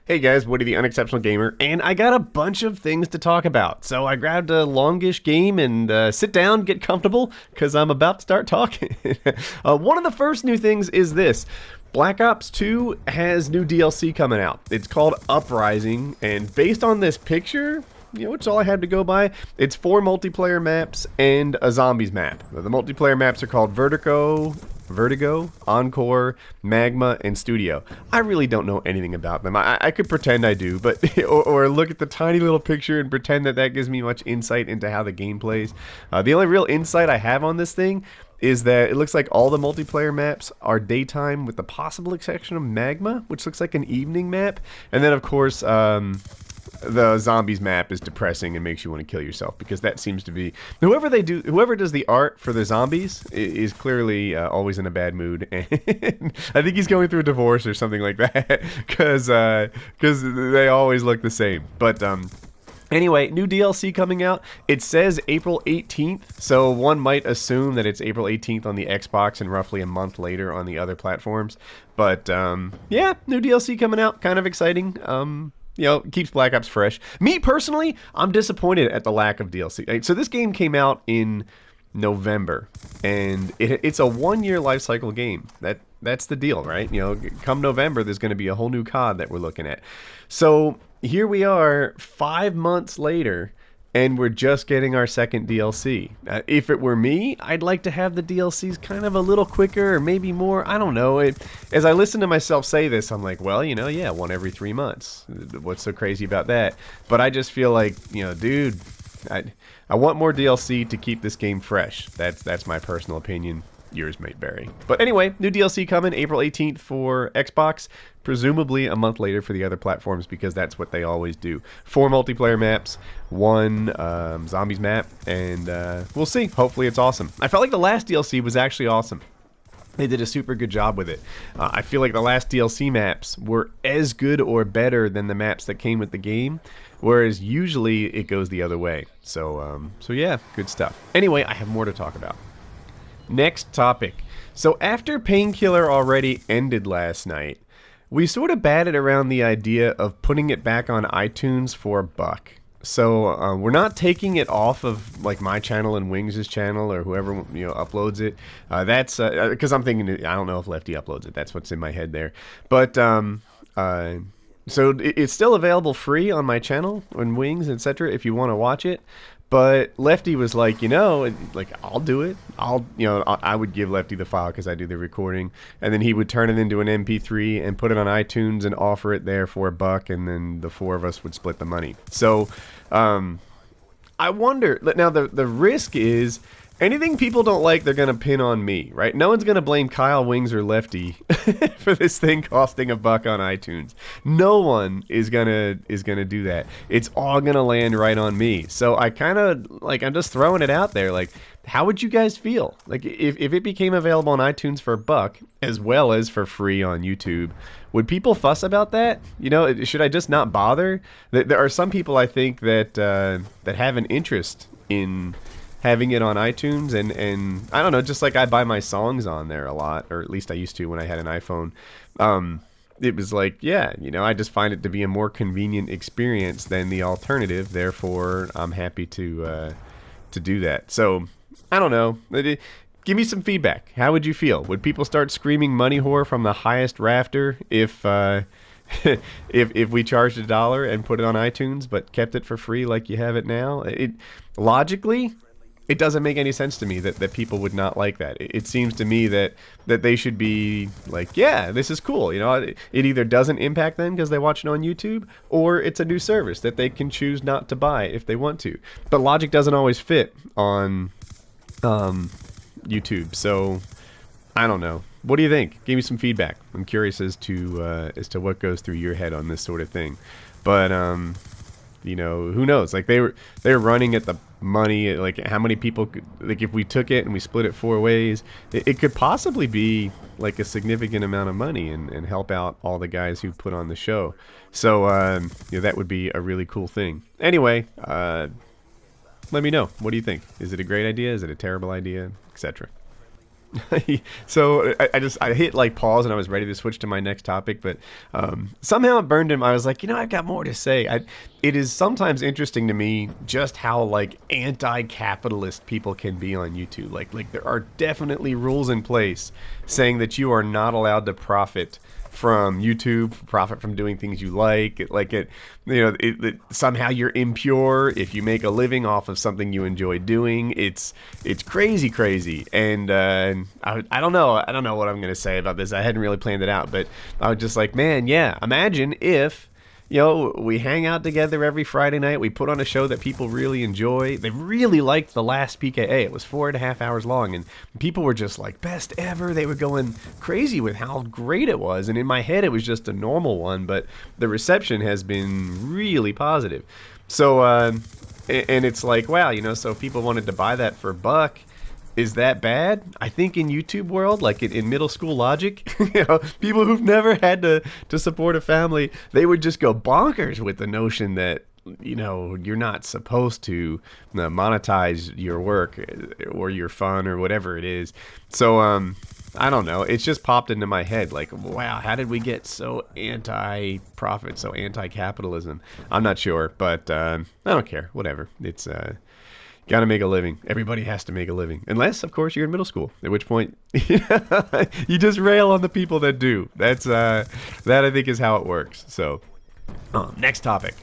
Hey guys, Woody the Unexceptional Gamer, and I got a bunch of things to talk about. So I grabbed a longish game and sit down, get comfortable, because I'm about to start talking. One of the first new things is this. Black Ops 2 has new DLC coming out. It's called Uprising, and based on this picture, it's all I had to go by. It's 4 multiplayer maps and a zombies map. The multiplayer maps are called Vertigo, Encore, Magma, and Studio. I really don't know anything about them. I could pretend I do, but or look at the tiny little picture and pretend that gives me much insight into how the game plays. The only real insight I have on this thing is that it looks like all the multiplayer maps are daytime with the possible exception of Magma, which looks like an evening map. And then, of course, the zombies map is depressing and makes you want to kill yourself, because that seems to be whoever does the art for the zombies is clearly always in a bad mood, and I think he's going through a divorce or something like that, because they always look the same. But anyway, new DLC coming out. It says April 18th, so one might assume that it's April 18th on the Xbox and roughly a month later on the other platforms. But yeah, new DLC coming out, kind of exciting. Keeps Black Ops fresh. Me, personally, I'm disappointed at the lack of DLC. So this game came out in November, and it's a 1-year life cycle game. That's the deal, right? Come November, there's going to be a whole new COD that we're looking at. So here we are, 5 months later, and we're just getting our second DLC. If it were me, I'd like to have the DLCs kind of a little quicker, or maybe more. I don't know. As I listen to myself say this, I'm like, well, yeah, one every 3 months. What's so crazy about that? But I just feel like, dude, I want more DLC to keep this game fresh. That's my personal opinion. Yours may vary. But anyway, new DLC coming April 18th for Xbox, presumably a month later for the other platforms, because that's what they always do. 4 multiplayer maps, 1 zombies map, and we'll see. Hopefully it's awesome. I felt like the last DLC was actually awesome. They did a super good job with it. I feel like the last DLC maps were as good or better than the maps that came with the game, whereas usually it goes the other way. So yeah, good stuff. Anyway, I have more to talk about. Next topic. So after Painkiller already ended last night, we sort of batted around the idea of putting it back on iTunes for $1. So we're not taking it off of like my channel and Wings' channel or whoever uploads it. That's because I'm thinking, I don't know if Lefty uploads it. That's what's in my head there. But so it's still available free on my channel and Wings, etc. if you want to watch it. But Lefty was like, I'll do it. I would give Lefty the file because I do the recording, and then he would turn it into an MP3 and put it on iTunes and offer it there for $1, and then the 4 of us would split the money. So, I wonder. Now, the risk is anything people don't like, they're gonna pin on me, right? No one's gonna blame Kyle, Wings, or Lefty for this thing costing $1 on iTunes. No one is gonna do that. It's all gonna land right on me. So I kind of I'm just throwing it out there. Like, how would you guys feel? Like, if it became available on iTunes for $1 as well as for free on YouTube, would people fuss about that? Should I just not bother? There are some people, I think, that have an interest in having it on iTunes, and I don't know, just like I buy my songs on there a lot, or at least I used to when I had an iPhone. It was like, yeah, I just find it to be a more convenient experience than the alternative. Therefore, I'm happy to do that. So, I don't know. Give me some feedback. How would you feel? Would people start screaming money whore from the highest rafter if if we charged $1 and put it on iTunes but kept it for free like you have it now? Logically, it doesn't make any sense to me that people would not like that. It seems to me that they should be like, yeah, this is cool. It either doesn't impact them because they watch it on YouTube, or it's a new service that they can choose not to buy if they want to. But logic doesn't always fit on YouTube. So I don't know. What do you think? Give me some feedback. I'm curious as to what goes through your head on this sort of thing. But who knows? Like, they're running at the money, like how many people could, like, if we took it and we split it 4 ways, it could possibly be like a significant amount of money and help out all the guys who put on the show. So that would be a really cool thing. Anyway, let me know. What do you think? Is it a great idea? Is it a terrible idea? Etc. So I hit like pause and I was ready to switch to my next topic, but somehow it burned him. I was like, I've got more to say. It is sometimes interesting to me just how like anti-capitalist people can be on YouTube. Like there are definitely rules in place saying that you are not allowed to profit from YouTube, profit from doing things you like. Somehow you're impure if you make a living off of something you enjoy doing. It's crazy, and I don't know what I'm gonna say about this. I hadn't really planned it out, but I was just like, man, yeah. Imagine if we hang out together every Friday night. We put on a show that people really enjoy. They really liked the last PKA. It was 4.5 hours long, and people were just like, best ever. They were going crazy with how great it was. And in my head, it was just a normal one, but the reception has been really positive. So, and it's like, wow, so if people wanted to buy that for $1, is that bad? I think in YouTube world, like in middle school logic, people who've never had to support a family, they would just go bonkers with the notion that, you're not supposed to monetize your work or your fun or whatever it is. So, I don't know. It's just popped into my head like, wow, how did we get so anti-profit, so anti-capitalism? I'm not sure, but I don't care. Whatever. It's... Got to make a living. Everybody has to make a living. Unless, of course, you're in middle school. At which point, you just rail on the people that do. That I think is how it works. So, next topic.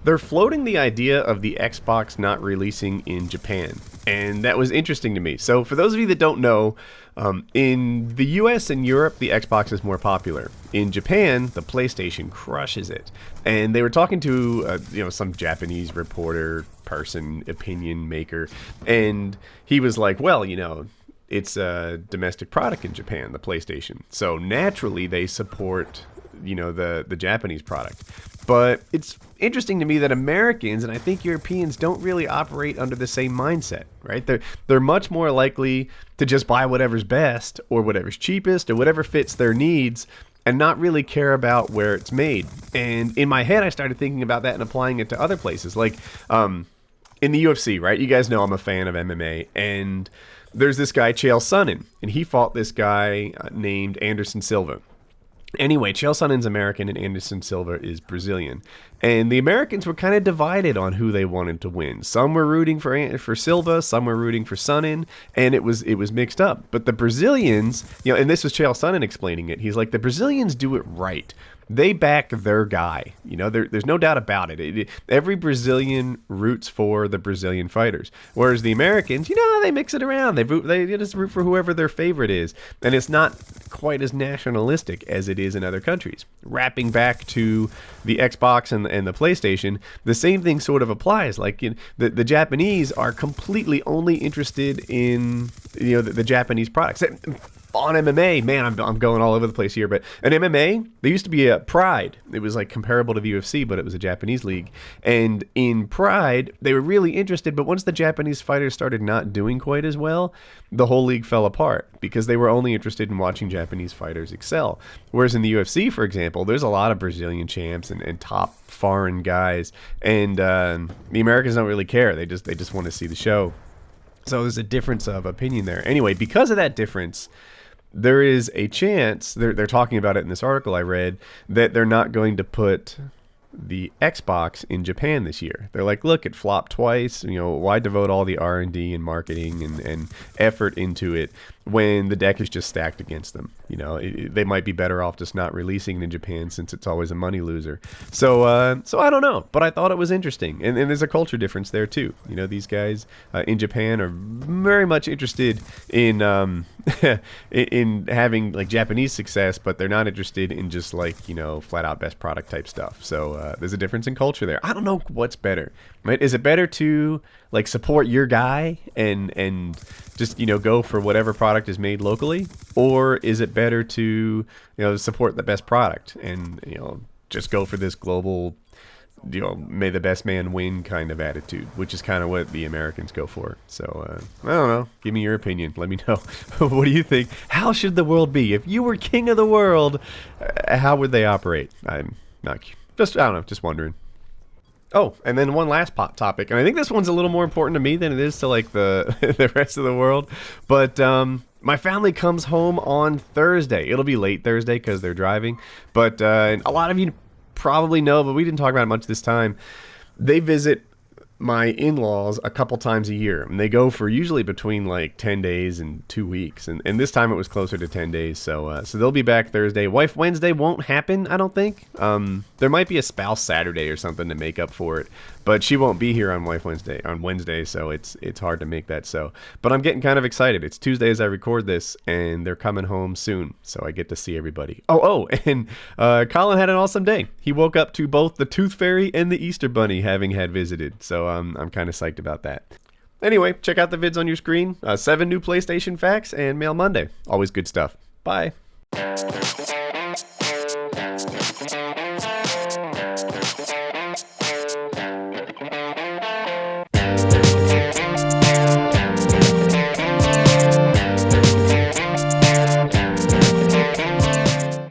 They're floating the idea of the Xbox not releasing in Japan. And that was interesting to me. So for those of you that don't know, in the US and Europe, the Xbox is more popular. In Japan, the PlayStation crushes it. And they were talking to, some Japanese reporter, person, opinion maker, and he was like, well, it's a domestic product in Japan, the PlayStation. So naturally, they support, the Japanese product. But it's interesting to me that Americans, and I think Europeans, don't really operate under the same mindset, right? They're much more likely to just buy whatever's best or whatever's cheapest or whatever fits their needs and not really care about where it's made. And in my head, I started thinking about that and applying it to other places. Like in the UFC, right? You guys know I'm a fan of MMA. And there's this guy, Chael Sonnen, and he fought this guy named Anderson Silva. Anyway, Chael Sonnen's American and Anderson Silva is Brazilian. And the Americans were kind of divided on who they wanted to win. Some were rooting for Silva, some were rooting for Sonnen, and it was mixed up. But the Brazilians, and this was Chael Sonnen explaining it, he's like, the Brazilians do it right. They back their guy. There's no doubt about it. Every Brazilian roots for the Brazilian fighters, whereas the Americans, they mix it around. They just root for whoever their favorite is, and it's not quite as nationalistic as it is in other countries. Wrapping back to the Xbox and the PlayStation, the same thing sort of applies. Like the Japanese are completely only interested in the Japanese products. On MMA, man, I'm going all over the place here, but in MMA, there used to be a Pride. It was like comparable to the UFC, but it was a Japanese league. And in Pride, they were really interested, but once the Japanese fighters started not doing quite as well, the whole league fell apart because they were only interested in watching Japanese fighters excel. Whereas in the UFC, for example, there's a lot of Brazilian champs and top foreign guys, and the Americans don't really care. They just want to see the show. So there's a difference of opinion there. Anyway, because of that difference, there is a chance, they're talking about it in this article I read, that they're not going to put the Xbox in Japan this year. They're like, look, it flopped twice. Why devote all the R&D and marketing and effort into it when the deck is just stacked against them? They might be better off just not releasing it in Japan since it's always a money loser. So I don't know, but I thought it was interesting. And there's a culture difference there too. These guys in Japan are very much interested in in having like Japanese success, but they're not interested in just like, flat out best product type stuff. So there's a difference in culture there. I don't know what's better, right? Is it better to like support your guy and just, go for whatever product is made locally? Or is it better to, support the best product and, just go for this global, may the best man win kind of attitude, which is kind of what the Americans go for. So, I don't know. Give me your opinion. Let me know. What do you think? How should the world be? If you were king of the world, how would they operate? I'm not, I don't know, just wondering. Oh, and then one last pop topic, and I think this one's a little more important to me than it is to like the the rest of the world. But my family comes home on Thursday. It'll be late Thursday because they're driving. But a lot of you probably know, but we didn't talk about it much this time. They visit my in-laws a couple times a year, and they go for usually between like 10 days and 2 weeks, and this time it was closer to 10 days, so they'll be back Thursday. Wife Wednesday won't happen, I don't think. There might be a spouse Saturday or something to make up for it, but she won't be here on Wednesday, so it's hard to make that so. But I'm getting kind of excited. It's Tuesday as I record this, and they're coming home soon, so I get to see everybody. And Colin had an awesome day. He woke up to both the Tooth Fairy and the Easter Bunny having had visited, so I'm kind of psyched about that. Anyway, check out the vids on your screen. 7 new PlayStation facts and Mail Monday. Always good stuff. Bye.